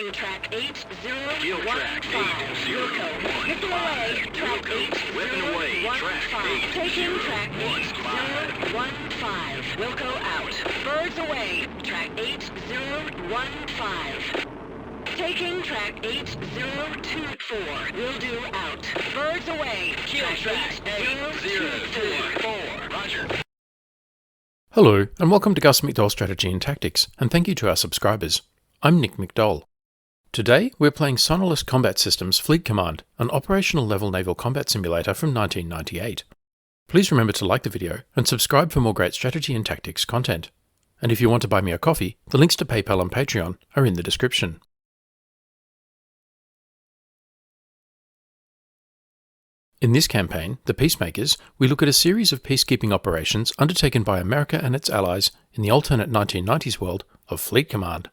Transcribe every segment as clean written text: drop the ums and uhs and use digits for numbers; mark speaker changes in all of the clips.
Speaker 1: Taking track 8015.
Speaker 2: Kill track 8015.
Speaker 1: Missile away, track
Speaker 2: Wilco, weapon away, track
Speaker 1: 8015. Taking track
Speaker 2: 8015.
Speaker 1: 8015. Wilco out. Birds away, track 8015. Taking track 8024. Will do out. Birds away.
Speaker 2: Kill track 8024. Roger.
Speaker 3: Hello, and welcome to Gus McDowell Strategy and Tactics, and thank you to our subscribers. I'm Nick McDowell. Today, we're playing Sonorless Combat Systems Fleet Command, an operational level naval combat simulator from 1998. Please remember to like the video and subscribe for more great strategy and tactics content. And if you want to buy me a coffee, the links to PayPal and Patreon are in the description. In this campaign, the Peacemakers, we look at a series of peacekeeping operations undertaken by America and its allies in the alternate 1990s world of Fleet Command.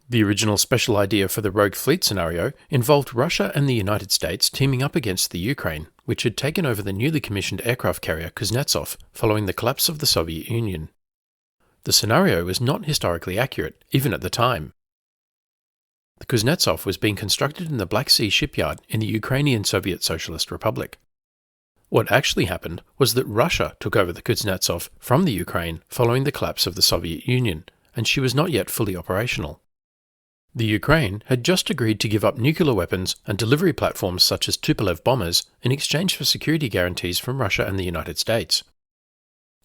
Speaker 3: The original special idea for the Rogue Fleet scenario involved Russia and the United States teaming up against the Ukraine, which had taken over the newly commissioned aircraft carrier Kuznetsov following the collapse of the Soviet Union. The scenario was not historically accurate, even at the time. The Kuznetsov was being constructed in the Black Sea shipyard in the Ukrainian Soviet Socialist Republic. What actually happened was that Russia took over the Kuznetsov from the Ukraine following the collapse of the Soviet Union, and she was not yet fully operational. The Ukraine had just agreed to give up nuclear weapons and delivery platforms such as Tupolev bombers in exchange for security guarantees from Russia and the United States.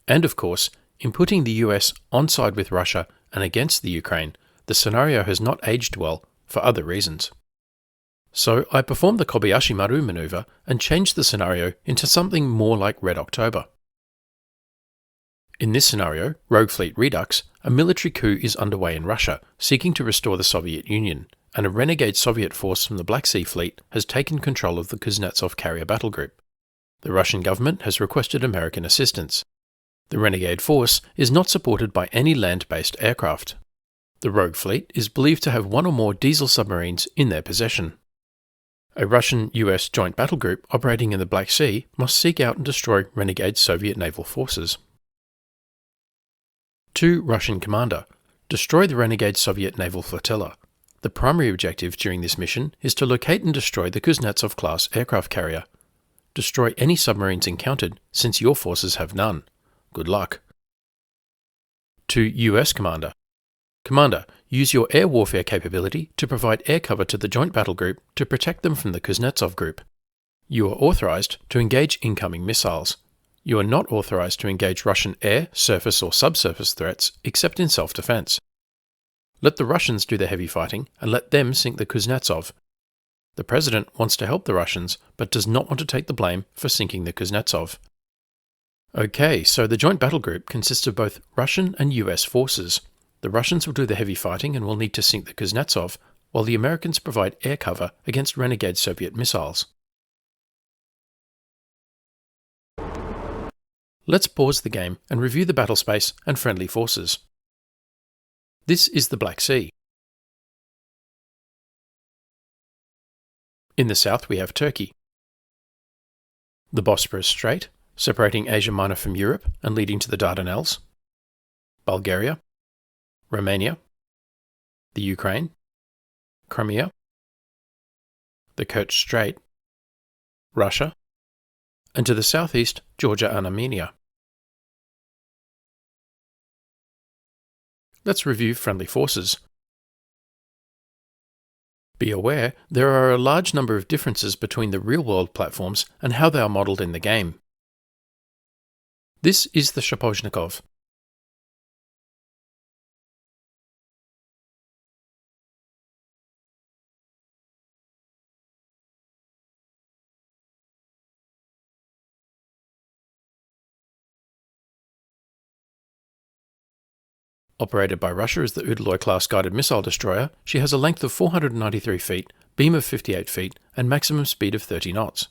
Speaker 3: And of course, in putting the US on side with Russia and against the Ukraine, the scenario has not aged well for other reasons. So I performed the Kobayashi Maru maneuver and changed the scenario into something more like Red October. In this scenario, Rogue Fleet Redux, a military coup is underway in Russia, seeking to restore the Soviet Union, and a renegade Soviet force from the Black Sea Fleet has taken control of the Kuznetsov carrier battle group. The Russian government has requested American assistance. The renegade force is not supported by any land-based aircraft. The Rogue Fleet is believed to have one or more diesel submarines in their possession. A Russian-US joint battle group operating in the Black Sea must seek out and destroy renegade Soviet naval forces. To Russian Commander, destroy the renegade Soviet naval flotilla. The primary objective during this mission is to locate and destroy the Kuznetsov-class aircraft carrier. Destroy any submarines encountered, since your forces have none. Good luck. To US Commander, Commander, use your air warfare capability to provide air cover to the joint battle group to protect them from the Kuznetsov group. You are authorized to engage incoming missiles. You are not authorized to engage Russian air, surface or subsurface threats except in self-defense. Let the Russians do the heavy fighting and let them sink the Kuznetsov. The President wants to help the Russians but does not want to take the blame for sinking the Kuznetsov. Okay, so the joint battle group consists of both Russian and US forces. The Russians will do the heavy fighting and will need to sink the Kuznetsov, while the Americans provide air cover against renegade Soviet missiles. Let's pause the game and review the battle space and friendly forces. This is the Black Sea. In the south we have Turkey. The Bosporus Strait, separating Asia Minor from Europe and leading to the Dardanelles. Bulgaria. Romania, the Ukraine, Crimea, the Kerch Strait, Russia, and to the southeast, Georgia and Armenia. Let's review friendly forces. Be aware, there are a large number of differences between the real-world platforms and how they are modelled in the game. This is the Shapochnikov. Operated by Russia as the Udaloy-class guided missile destroyer, she has a length of 493 feet, beam of 58 feet, and maximum speed of 30 knots.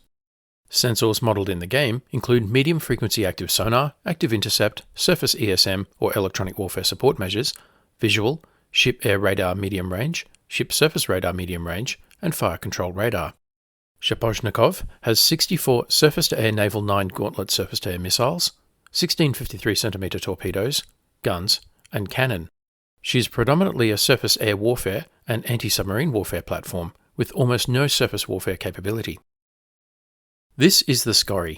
Speaker 3: Sensors modelled in the game include medium-frequency active sonar, active intercept, surface ESM or electronic warfare support measures, visual, ship-air radar medium range, ship-surface radar medium range, and fire control radar. Shapochnikov has 64 surface-to-air Naval 9 Gauntlet surface-to-air missiles, 16 53cm torpedoes, guns, and cannon. She is predominantly a surface air warfare and anti-submarine warfare platform with almost no surface warfare capability. This is the SCORI.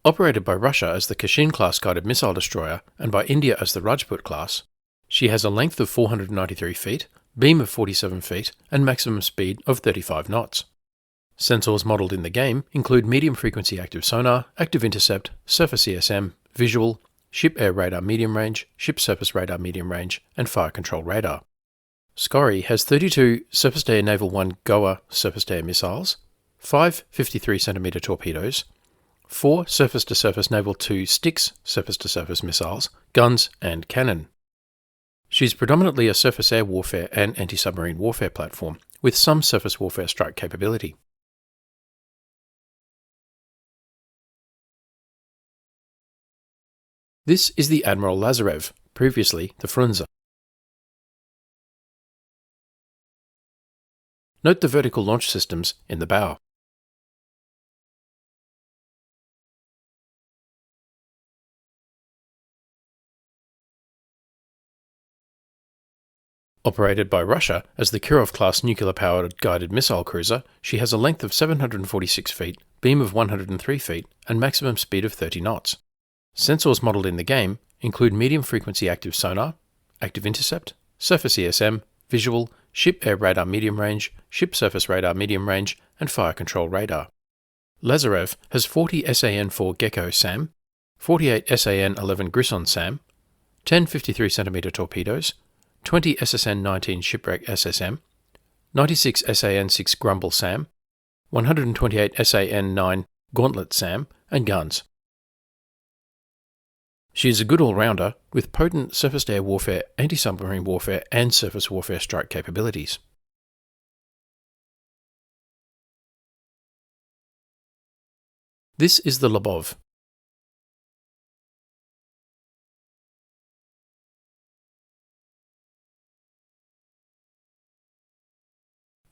Speaker 3: Operated by Russia as the Kashin-class guided missile destroyer and by India as the Rajput class, she has a length of 493 feet, beam of 47 feet, and maximum speed of 35 knots. Sensors modelled in the game include medium-frequency active sonar, active intercept, surface ESM, visual, ship-air radar medium range, ship-surface radar medium range, and fire control radar. SCORI has 32 surface-to-air Naval 1 GOA surface-to-air missiles, 5 53cm torpedoes, 4 surface-to-surface Naval 2 Styx surface-to-surface missiles, guns, and cannon. She's predominantly a surface air warfare and anti-submarine warfare platform, with some surface warfare strike capability. This is the Admiral Lazarev, previously the Frunze. Note the vertical launch systems in the bow. Operated by Russia as the Kirov-class nuclear-powered guided missile cruiser, she has a length of 746 feet, beam of 103 feet, and maximum speed of 30 knots. Sensors modelled in the game include medium-frequency active sonar, active intercept, surface ESM, visual, ship-air radar medium range, ship-surface radar medium range, and fire control radar. Lazarev has 40 SAN-4 Gecko SAM, 48 SAN-11 Grisson SAM, 10 53cm torpedoes, 20 SSN-19 Shipwreck SSM, 96 SAN-6 Grumble SAM, 128 SAN-9 Gauntlet SAM, and guns. She is a good all-rounder with potent surface-to-air warfare, anti-submarine warfare, and surface warfare strike capabilities. This is the Lobov.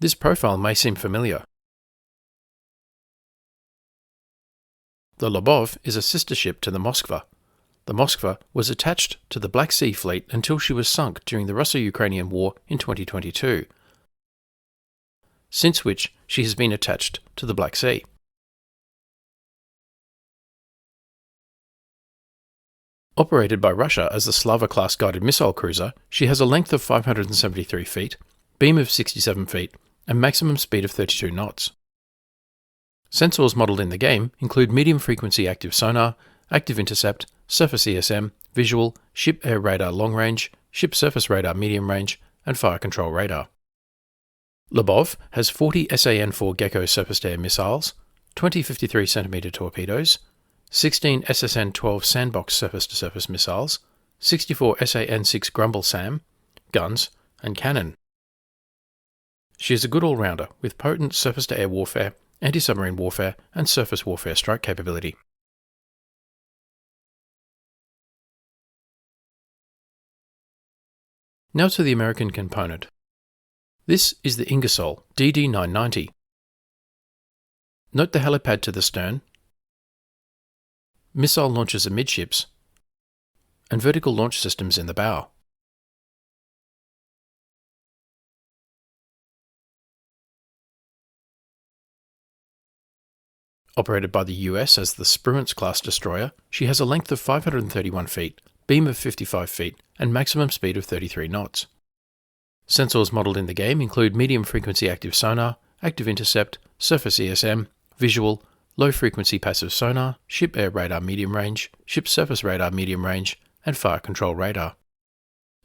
Speaker 3: This profile may seem familiar. The Lobov is a sister ship to the Moskva. The Moskva was attached to the Black Sea Fleet until she was sunk during the Russo-Ukrainian War in 2022, since which she has been attached to the Black Sea. Operated by Russia as the Slava-class guided missile cruiser, she has a length of 573 feet, beam of 67 feet, and maximum speed of 32 knots. Sensors modelled in the game include medium-frequency active sonar, active intercept, surface ESM, visual, ship-air radar long range, ship-surface radar medium range, and fire control radar. Lobov has 40 SAN-4 Gecko surface-to-air missiles, 20 53cm torpedoes, 16 SSN-12 Sandbox surface-to-surface missiles, 64 SAN-6 Grumble SAM, guns, and cannon. She is a good all-rounder with potent surface-to-air warfare, anti-submarine warfare, and surface warfare strike capability. Now to the American component. This is the Ingersoll DD-990. Note the helipad to the stern, missile launchers amidships, and vertical launch systems in the bow. Operated by the US as the Spruance-class destroyer, she has a length of 531 feet, beam of 55 feet, and maximum speed of 33 knots. Sensors modelled in the game include medium-frequency active sonar, active intercept, surface ESM, visual, low-frequency passive sonar, ship-air radar medium range, ship-surface radar medium range, and fire control radar.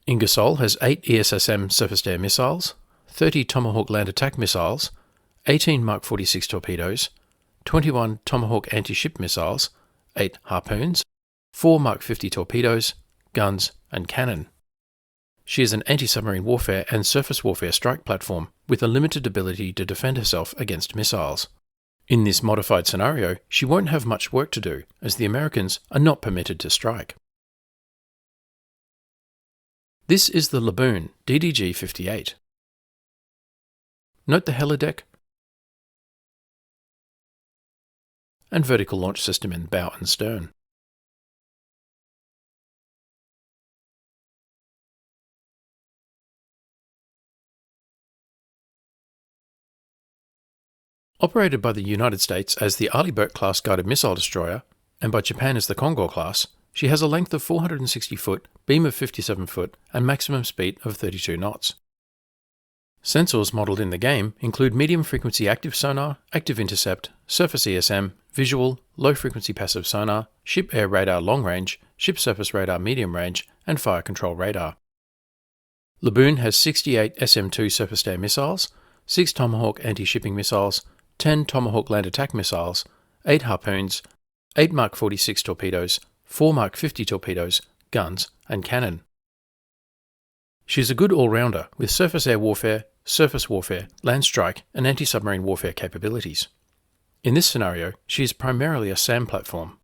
Speaker 3: Ingersoll has 8 ESSM surface-to-air missiles, 30 Tomahawk land attack missiles, 18 Mark 46 torpedoes, 21 Tomahawk anti-ship missiles, 8 Harpoons, 4 Mark 50 torpedoes, guns, and cannon. She is an anti-submarine warfare and surface warfare strike platform with a limited ability to defend herself against missiles. In this modified scenario, she won't have much work to do, as the Americans are not permitted to strike. This is the Laboon DDG-58. Note the helideck and vertical launch system in bow and stern. Operated by the United States as the Arleigh-Burke-class guided missile destroyer, and by Japan as the Kongor class, she has a length of 460 foot, beam of 57 foot, and maximum speed of 32 knots. Sensors modelled in the game include medium-frequency active sonar, active intercept, surface ESM, visual, low-frequency passive sonar, ship-air radar long-range, ship-surface radar medium-range, and fire control radar. Laboon has 68 SM-2 surface-to-air missiles, 6 Tomahawk anti-shipping missiles, 10 Tomahawk land attack missiles, 8 harpoons, 8 Mark 46 torpedoes, 4 Mark 50 torpedoes, guns, and cannon. She is a good all-rounder with surface-air warfare, surface warfare, land strike, and anti-submarine warfare capabilities. In this scenario, she is primarily a SAM platform.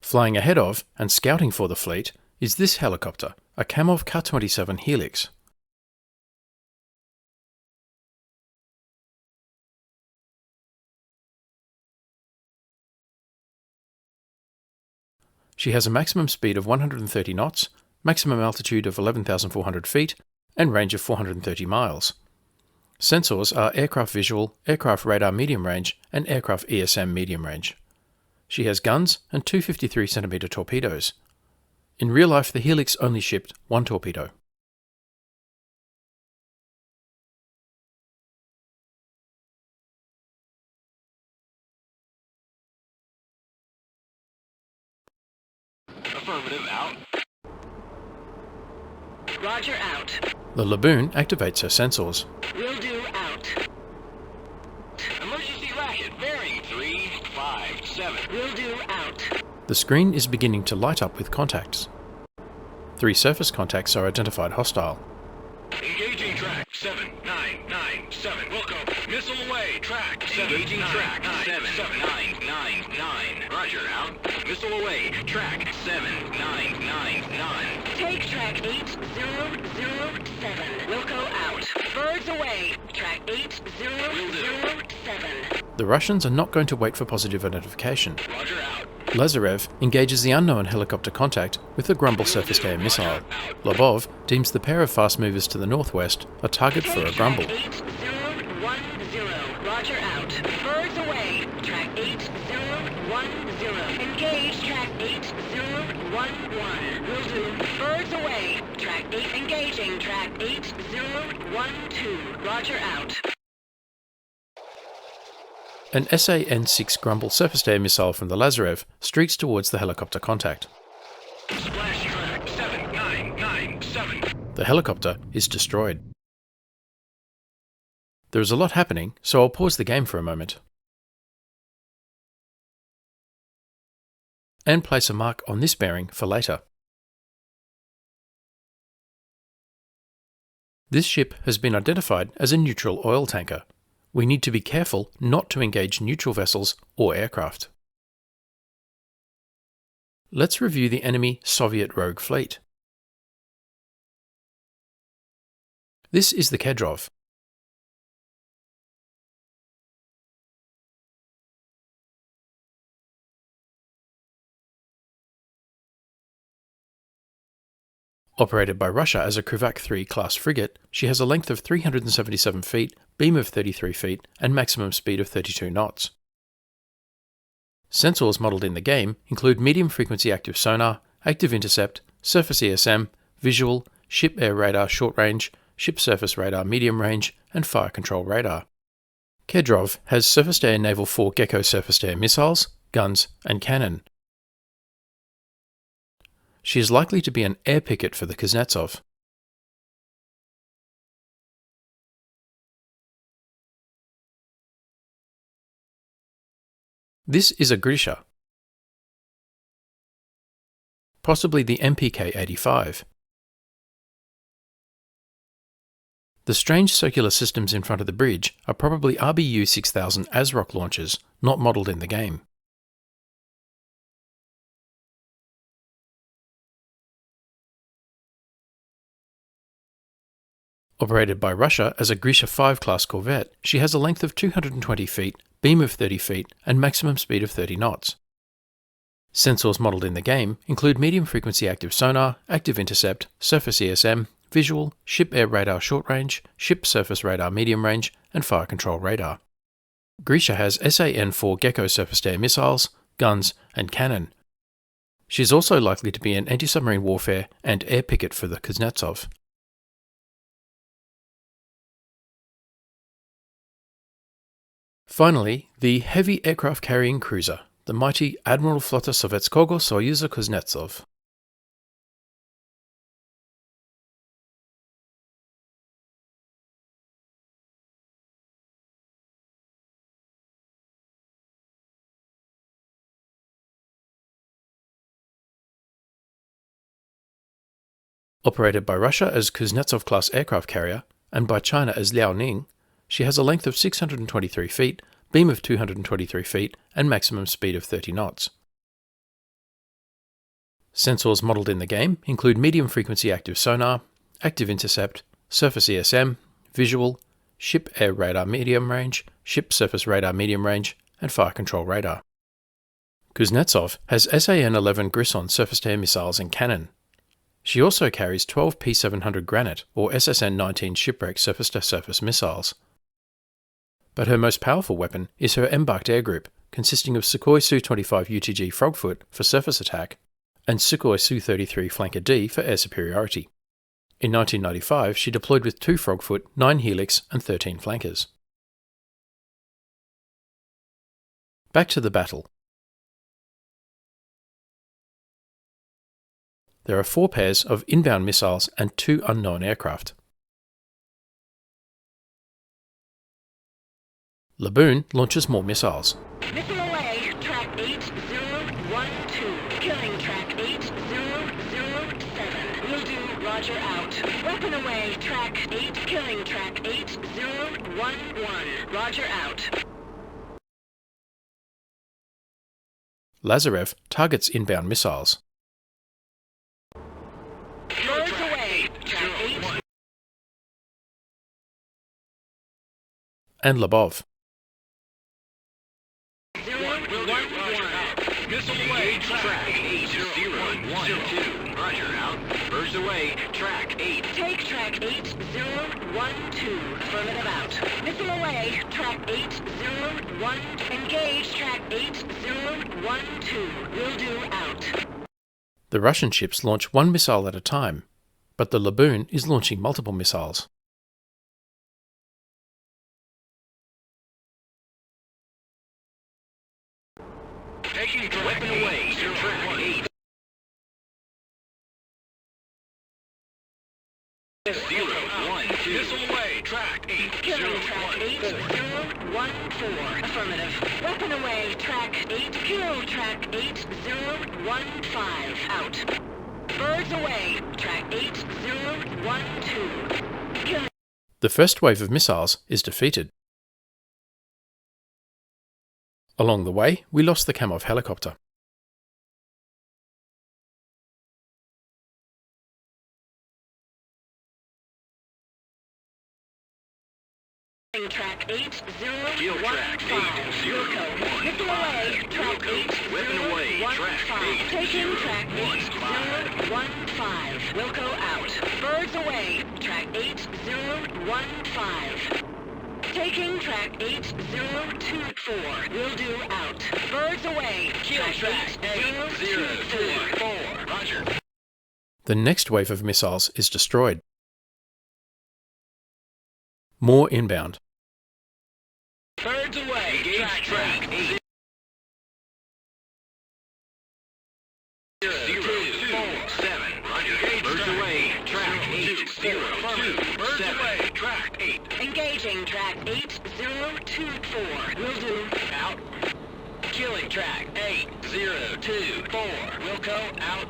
Speaker 3: Flying ahead of and scouting for the fleet is this helicopter, a Kamov Ka-27 Helix. She has a maximum speed of 130 knots, maximum altitude of 11,400 feet, and range of 430 miles. Sensors are aircraft visual, aircraft radar medium range, and aircraft ESM medium range. She has guns and 2 53cm torpedoes. In real life, the Helix only shipped 1 torpedo.
Speaker 2: Affirmative, out.
Speaker 1: Roger, out.
Speaker 3: The Laboon activates her sensors.
Speaker 1: Will do, out.
Speaker 2: Emergency racket, bearing 357.
Speaker 1: Will do, out.
Speaker 3: The screen is beginning to light up with contacts. 3 surface contacts are identified hostile.
Speaker 2: Engaging track 7997. Wilco, missile away. Track 7. Engaging track 7999. Roger, out. Missile away. Track 7999.
Speaker 1: Take track 8007. Wilco, out. Birds away. Track 8007.
Speaker 3: The Russians are not going to wait for positive identification.
Speaker 2: Roger, out.
Speaker 3: Lazarev engages the unknown helicopter contact with a Grumble surface-to-air missile. Lobov deems the pair of fast movers to the northwest a target for a Grumble.
Speaker 1: Track 8010. Roger, out. Birds away. Track 8010. Engage track 8011. Will do. Birds away. Track 8. Engaging track 8012. Roger, out.
Speaker 3: An SA-N6 Grumble surface-to-air missile from the Lazarev streaks towards the helicopter contact.
Speaker 2: Splash track 7997.
Speaker 3: The helicopter is destroyed. There is a lot happening, so I'll pause the game for a moment and place a mark on this bearing for later. This ship has been identified as a neutral oil tanker. We need to be careful not to engage neutral vessels or aircraft. Let's review the enemy Soviet rogue fleet. This is the Kedrov. Operated by Russia as a Krivak 3 class frigate, she has a length of 377 feet, beam of 33 feet, and maximum speed of 32 knots. Sensors modelled in the game include medium-frequency active sonar, active intercept, surface ESM, visual, ship-air radar short-range, ship-surface radar medium-range, and fire control radar. Kedrov has surface-to-air Naval 4 Gecko surface-to-air missiles, guns, and cannon. She is likely to be an air picket for the Kuznetsov. This is a Grisha, possibly the MPK-85. The strange circular systems in front of the bridge are probably RBU 6000 ASROC launchers, not modelled in the game. Operated by Russia as a Grisha 5 class corvette, she has a length of 220 feet, beam of 30 feet, and maximum speed of 30 knots. Sensors modelled in the game include medium frequency active sonar, active intercept, surface ESM, visual, ship air radar short range, ship surface radar medium range, and fire control radar. Grisha has SAN-4 Gecko surface-to-air missiles, guns, and cannon. She is also likely to be an anti-submarine warfare and air picket for the Kuznetsov. Finally, the heavy aircraft carrying cruiser, the mighty Admiral Flotta Sovetskogo Soyuza Kuznetsov. Operated by Russia as Kuznetsov-class aircraft carrier and by China as Liaoning, she has a length of 623 feet, beam of 223 feet, and maximum speed of 30 knots. Sensors modelled in the game include medium frequency active sonar, active intercept, surface ESM, visual, ship air radar medium range, ship surface radar medium range, and fire control radar. Kuznetsov has SAN-11 Grisson surface-to-air missiles and cannon. She also carries 12 P-700 Granite or SSN-19 shipwreck surface-to-surface missiles. But her most powerful weapon is her embarked air group, consisting of Sukhoi Su-25 UTG Frogfoot for surface attack and Sukhoi Su-33 Flanker D for air superiority. In 1995, she deployed with 2 Frogfoot, 9 Helix, and 13 flankers. Back to the battle. There are 4 pairs of inbound missiles and 2 unknown aircraft. Laboon launches more missiles.
Speaker 1: Missile away, track 8012. Killing track 8007. Will do, roger out. Weapon away, track 8. Killing track 8011. Roger out.
Speaker 3: Lazarev targets inbound missiles.
Speaker 1: Birds away, track 8.
Speaker 3: And Labov.
Speaker 1: 011.
Speaker 2: Missile away, track 8012. Roger, out. Birds away, track 8.
Speaker 1: Take track 8012. Affirmative out. Missile away, track 801. Engage track 8012. Will do out.
Speaker 3: The Russian ships launch 1 missile at a time, but the Laboon is launching multiple missiles.
Speaker 2: Taking weapon away, track 8. 012. Missile away, track 8.
Speaker 1: Killing track 8014. Affirmative. Weapon away, track 8. Kill track 8015. Out. Birds away, track 8012. Killing.
Speaker 3: The first wave of missiles is defeated. Along the way, we lost the Kamov helicopter.
Speaker 1: Track 8015.
Speaker 2: Kill track 8015.
Speaker 1: Missile away, track 8015.
Speaker 2: Weapon away, track 8.
Speaker 1: Taking track 8015. Wilco out. Birds away, track 8015. Taking track 8024. Will do out. Birds away.
Speaker 2: Kill track 8024. Roger.
Speaker 3: The next wave of missiles is destroyed. More inbound.
Speaker 2: Birds away, engage track 8. 027. Roger. Birds away, track 802. Birds away, track 8.
Speaker 1: Engaging track 8024. Will do.
Speaker 2: Out. Killing track 8024. Wilco out.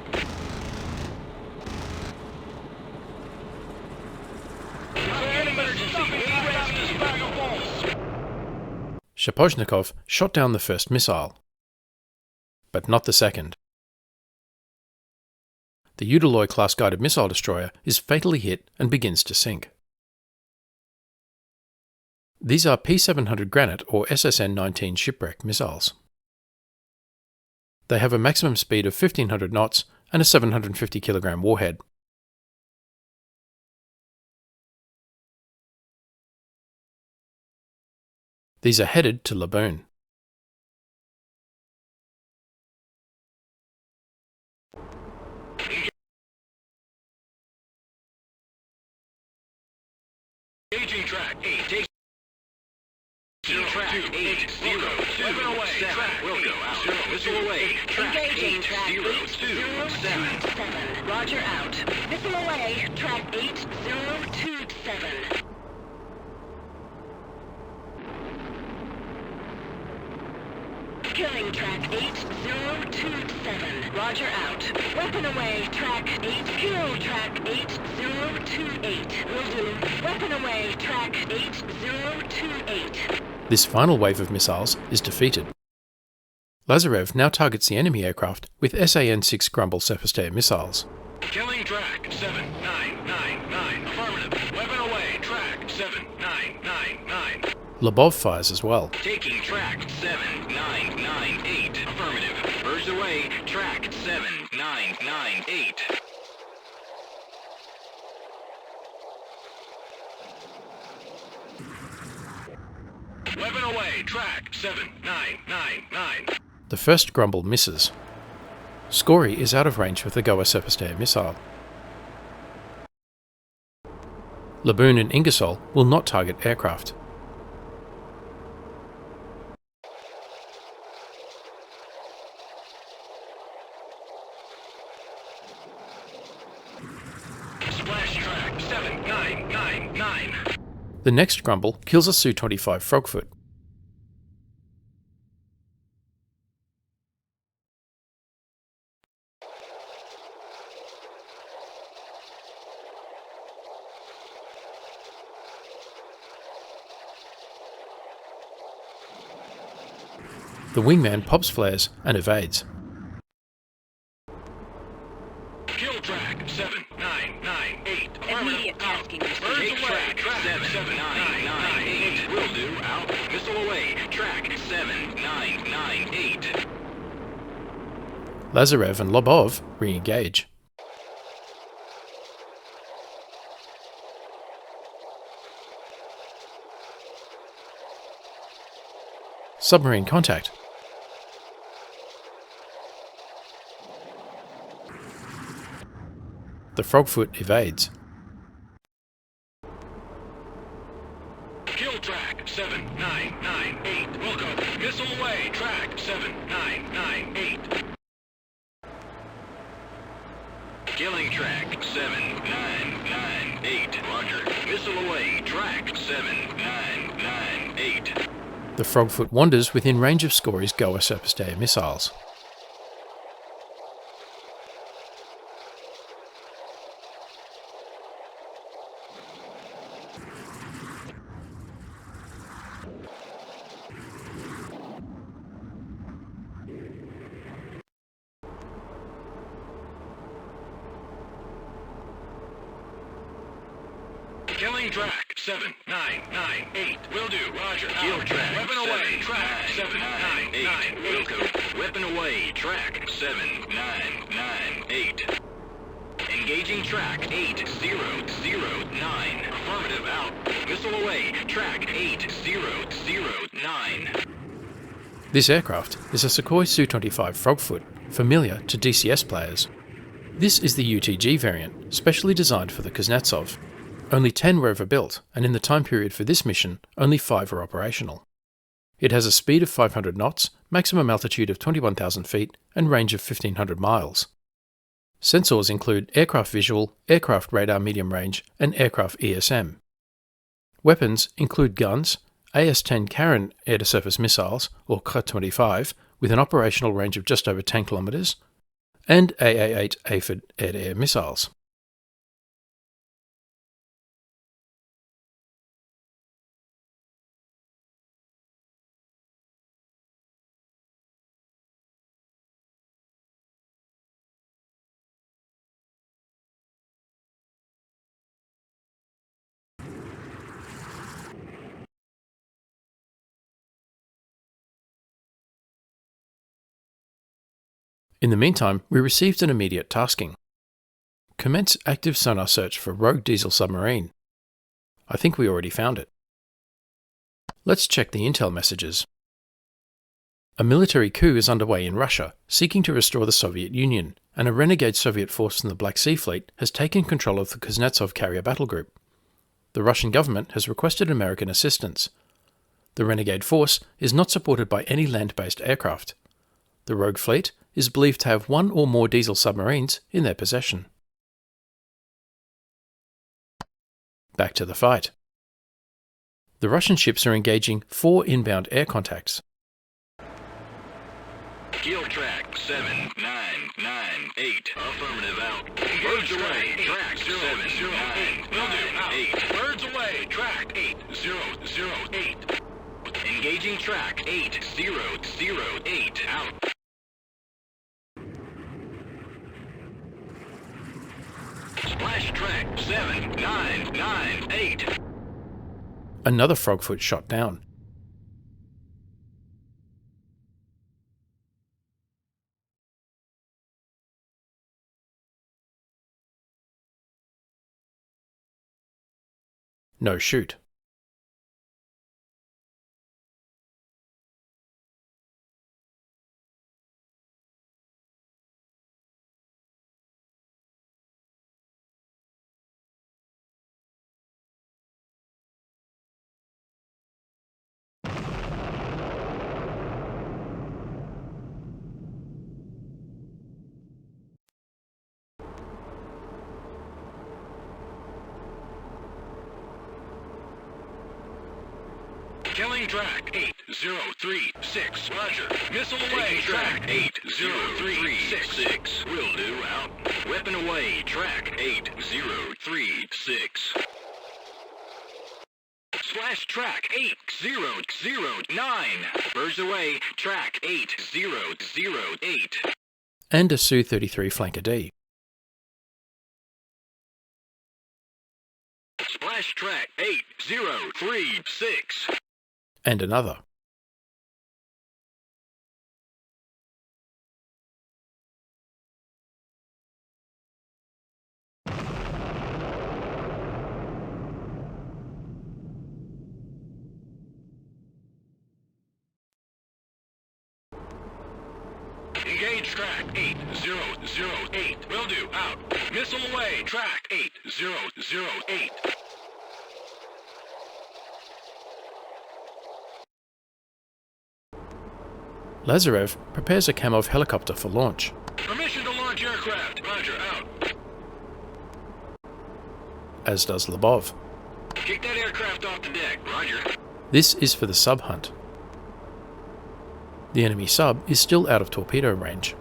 Speaker 1: Affirmative.
Speaker 2: emergency. Egress is back of walls.
Speaker 3: Shapozhnikov shot down the first missile, but not the second. The Udaloy-class guided missile destroyer is fatally hit and begins to sink. These are P-700 Granite or SSN-19 shipwreck missiles. They have a maximum speed of 1500 knots and a 750 kg warhead. These are headed to Laboon.
Speaker 2: Engaging track 8. Take track 8 0 2 weapon away. 7 will go out. Missile away. Track
Speaker 1: Engaging
Speaker 2: 8
Speaker 1: track
Speaker 2: 0 2 7.
Speaker 1: 8027. Roger out. Missile away. Track 8027. Killing track 8027. Roger out. Weapon away. Track 8. Kill track 8028. Will do. Weapon away. Track 8028.
Speaker 3: This final wave of missiles is defeated. Lazarev now targets the enemy aircraft with SAN-6 Grumble surface to air missiles.
Speaker 2: Killing track 7999. Affirmative. Weapon away. Track 7999.
Speaker 3: Lobov fires as well.
Speaker 2: Taking track 7998. Affirmative. Birds away. Track 7998. Weapon away. Track 7999.
Speaker 3: The first Grumble misses. Skory is out of range with the Goa surface to air missile. Laboon and Ingersoll will not target aircraft.
Speaker 2: Splash track 7999.
Speaker 3: The next Grumble kills a Su-25 Frogfoot. The wingman pops flares and evades.
Speaker 2: Kill track 7998.
Speaker 1: Immediate tasking
Speaker 2: Birds
Speaker 1: received.
Speaker 2: away. Track 7998. Will do. Out. Missile away. Track 7998.
Speaker 3: Lazarev and Lobov re-engage. Submarine contact. The Frogfoot evades.
Speaker 2: Kill track 7998. Welcome. Missile away. Track 7998. Killing track 7998. Roger. Missile away. Track 7998.
Speaker 3: The Frogfoot wanders within range of Skory's Goa surface to air missiles.
Speaker 2: Killing track 7998. Will do. Roger. Kill track. Weapon away. Track 7998. Will do. Weapon away. Track 7998. Engaging track 8009. Affirmative out. Missile away. Track 8009.
Speaker 3: This aircraft is a Sukhoi Su-25 Frogfoot, familiar to DCS players. This is the UTG variant, specially designed for the Kuznetsov. Only 10 were ever built, and in the time period for this mission, only 5 were operational. It has a speed of 500 knots, maximum altitude of 21,000 feet, and range of 1,500 miles. Sensors include aircraft visual, aircraft radar medium range, and aircraft ESM. Weapons include guns, AS-10 Karen air-to-surface missiles, or Kh-25, with an operational range of just over 10 kilometers, and AA-8 aphid air-to-air missiles. In the meantime, we received an immediate tasking. Commence active sonar search for rogue diesel submarine. I think we already found it. Let's check the intel messages. A military coup is underway in Russia, seeking to restore the Soviet Union, and a renegade Soviet force from the Black Sea Fleet has taken control of the Kuznetsov carrier battle group. The Russian government has requested American assistance. The renegade force is not supported by any land-based aircraft. The rogue fleet is believed to have one or more diesel submarines in their possession. Back to the fight. The Russian ships are engaging 4 inbound air contacts.
Speaker 2: Kill track 7998. Affirmative out. Birds away. Track 709. Will do. Out. 8. Birds away. Track 8008. Engaging track 8008. Out. Splash track 7998.
Speaker 3: Another frogfoot shot down. No shoot.
Speaker 2: Killing track 8036. Roger. Missile away. Track 8036. Will do. Out. Weapon away. Track 8036. Splash track 8009. Birds away. Track 8008.
Speaker 3: And a Su-33 flanker D.
Speaker 2: Splash track 8036.
Speaker 3: And another.
Speaker 2: Engage track 8008. Will do. Out. Missile away. Track 8008.
Speaker 3: Lazarev prepares a Kamov helicopter for launch.
Speaker 2: Permission to launch aircraft. Roger. Out.
Speaker 3: As does Labov.
Speaker 2: Kick that aircraft off the deck. Roger.
Speaker 3: This is for the sub hunt. The enemy sub is still out of torpedo range.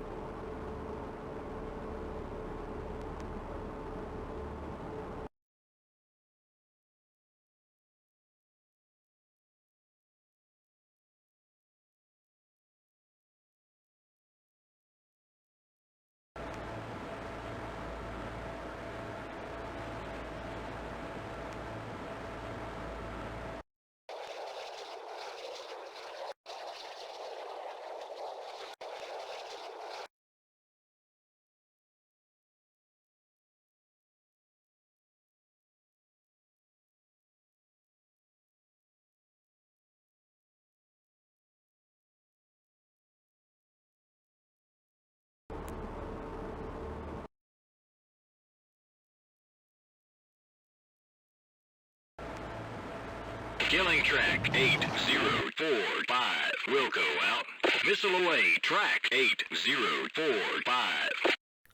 Speaker 2: Killing track 8045. Wilco out. Missile away. Track 8045.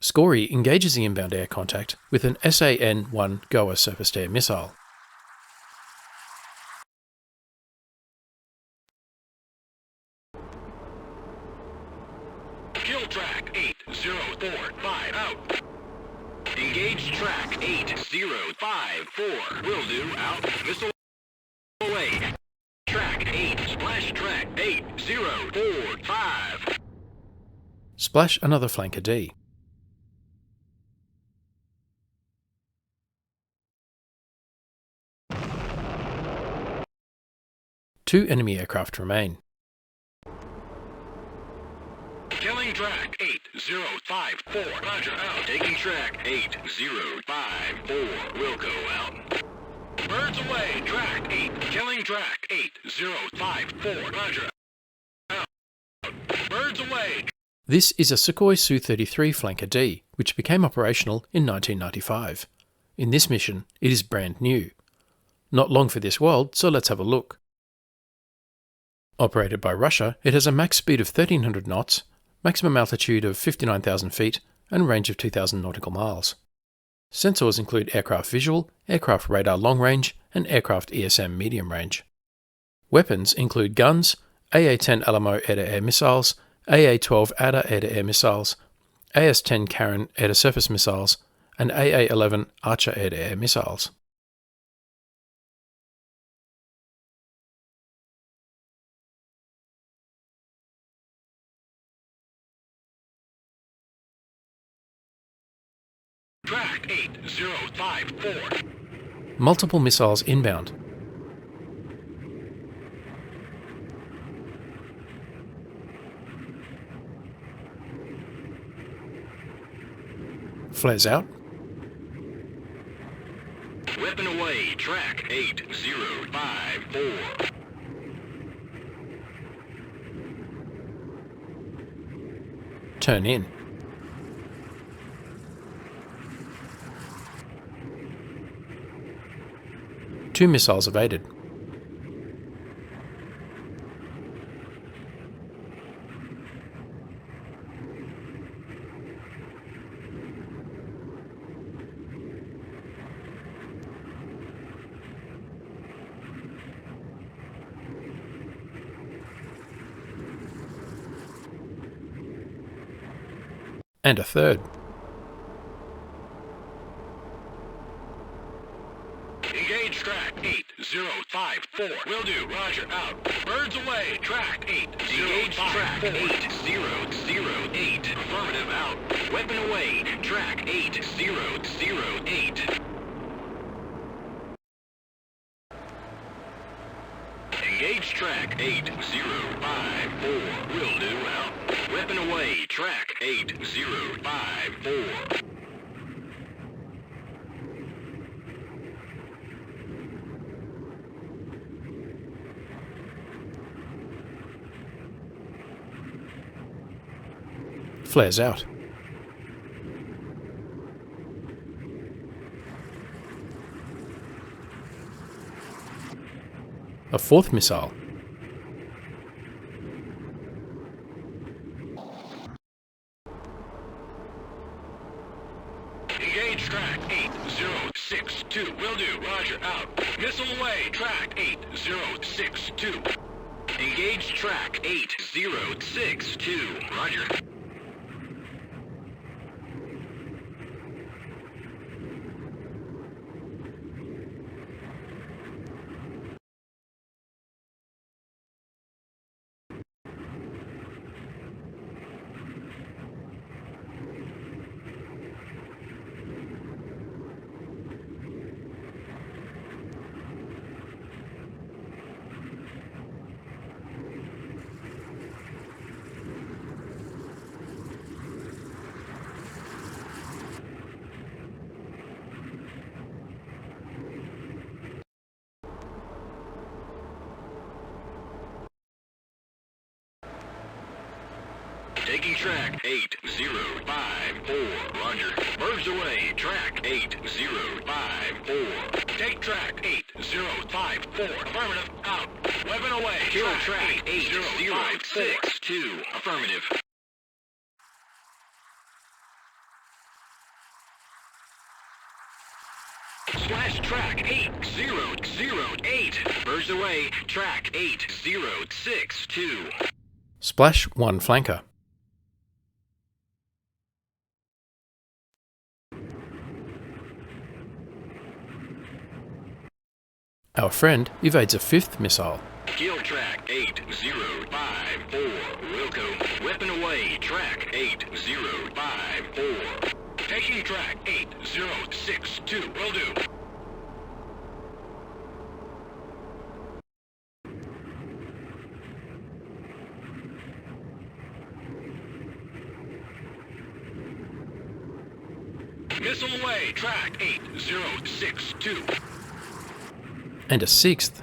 Speaker 3: Scory engages the inbound air contact with an SAN-1 Goa surface-to-air missile.
Speaker 2: Kill track 8045. Out. Engage track 8054. Will do. Out. Missile away. Track 8. Splash track 8045.
Speaker 3: Splash another flanker D. Two enemy aircraft remain.
Speaker 2: Killing track 8054. Roger, out. Taking track 8054. Wilco, out. Birds away, track 8. Killing track 8054. Roger, out. Birds away.
Speaker 3: This is a Sukhoi Su-33 Flanker D, which became operational in 1995. In this mission, it is brand new. Not long for this world, so let's have a look. Operated by Russia, it has a max speed of 1300 knots, maximum altitude of 59,000 feet, and range of 2,000 nautical miles. Sensors include aircraft visual, aircraft radar long range, and aircraft ESM medium range. Weapons include guns, AA-10 Alamo air-to-air missiles, AA-12 Adder air-to-air missiles, AS-10 Karen air-to-surface missiles, and AA-11 Archer air-to-air missiles.
Speaker 2: Track 8054.
Speaker 3: Multiple missiles inbound. Flares out.
Speaker 2: Weapon away, track 8054.
Speaker 3: Turn in. Two missiles evaded. And a third.
Speaker 2: Engage track 8054. Will do. Roger, out. Birds away. Track 8054. Engage track 8008. Affirmative, out. Weapon away. Track 8008. Engage track 8054. Will do, out. Weapon away. Track 8054.
Speaker 3: Flares out. A fourth missile.
Speaker 2: Engage track 8062. Will do. Roger, out. Missile away. Track 8062. Engage track 8062. Roger. Taking track 8054. Roger. Birds away. Track 8054. Take track 8054. Affirmative. Out. Weapon away. Kill track 8062. Affirmative. Slash track 8008. Birds away. Track 8062.
Speaker 3: Splash 1 flanker. Our friend evades a fifth missile.
Speaker 2: Kill track 8054. Wilco. Weapon away. Track 8054. Taking track 8062. Will do. Missile away, track 8062.
Speaker 3: And a sixth.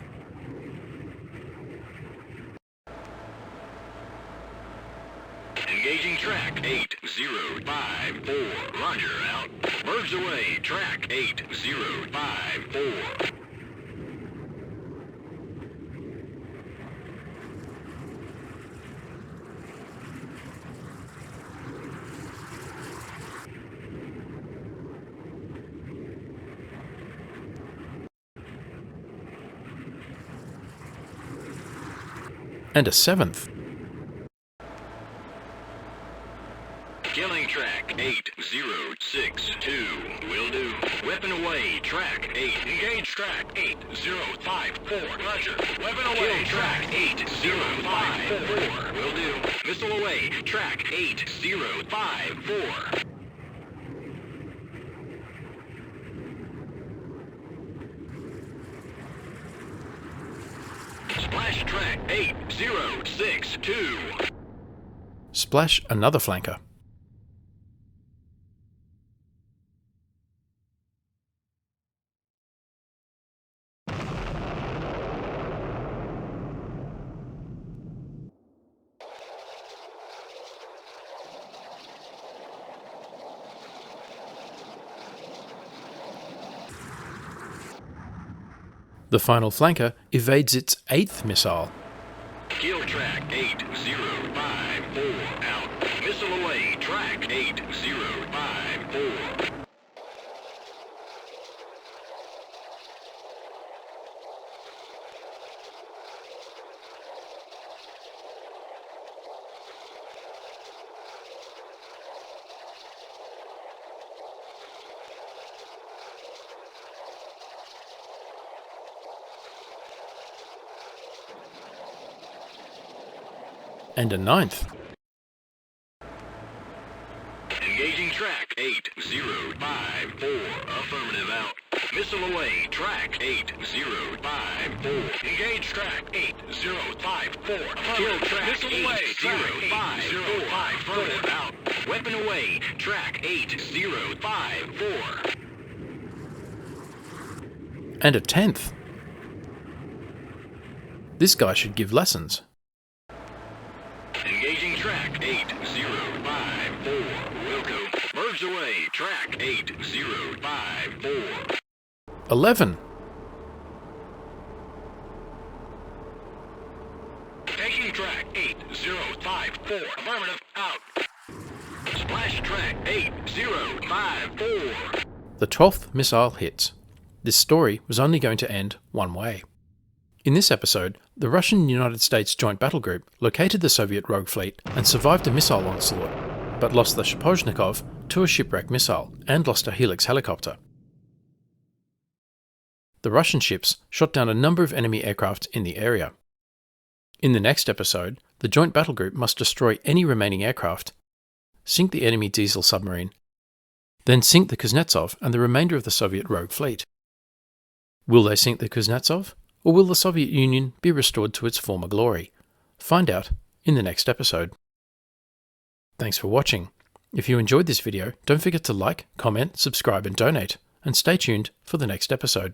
Speaker 2: Engaging track 8054. Roger, out. Birds away, track 8054.
Speaker 3: And a seventh.
Speaker 2: Killing track 8062. Will do. Weapon away, track 8. Engage track 8054. Roger. Weapon away, track 8054. Will do. Missile away, track 8054. Splash track 8062.
Speaker 3: Splash another flanker. The final flanker evades its eighth missile.
Speaker 2: Kill track 8054. Out. Missile away. Track 8054.
Speaker 3: And a ninth.
Speaker 2: Engaging track 8054. Affirmative, out. Missile away. Track 8054. Engage track 8054. Kill track
Speaker 3: Missile away.
Speaker 2: 8054. Affirmative, out. Weapon away. Track 8054.
Speaker 3: And a tenth. This guy should give lessons.
Speaker 2: Engaging track 8054. Wilco. Birds away. Track 8054.
Speaker 3: 11.
Speaker 2: Taking track 8054. Affirmative, out. Splash track 8054.
Speaker 3: The 12th missile hits. This story was only going to end one way. In this episode, the Russian-United States Joint Battle Group located the Soviet rogue fleet and survived a missile onslaught, but lost the Shapozhnikov to a shipwreck missile and lost a Helix helicopter. The Russian ships shot down a number of enemy aircraft in the area. In the next episode, the Joint Battle Group must destroy any remaining aircraft, sink the enemy diesel submarine, then sink the Kuznetsov and the remainder of the Soviet rogue fleet. Will they sink the Kuznetsov? Or will the Soviet Union be restored to its former glory? Find out in the next episode. Thanks for watching. If you enjoyed this video, don't forget to like, comment, subscribe and donate, and stay tuned for the next episode.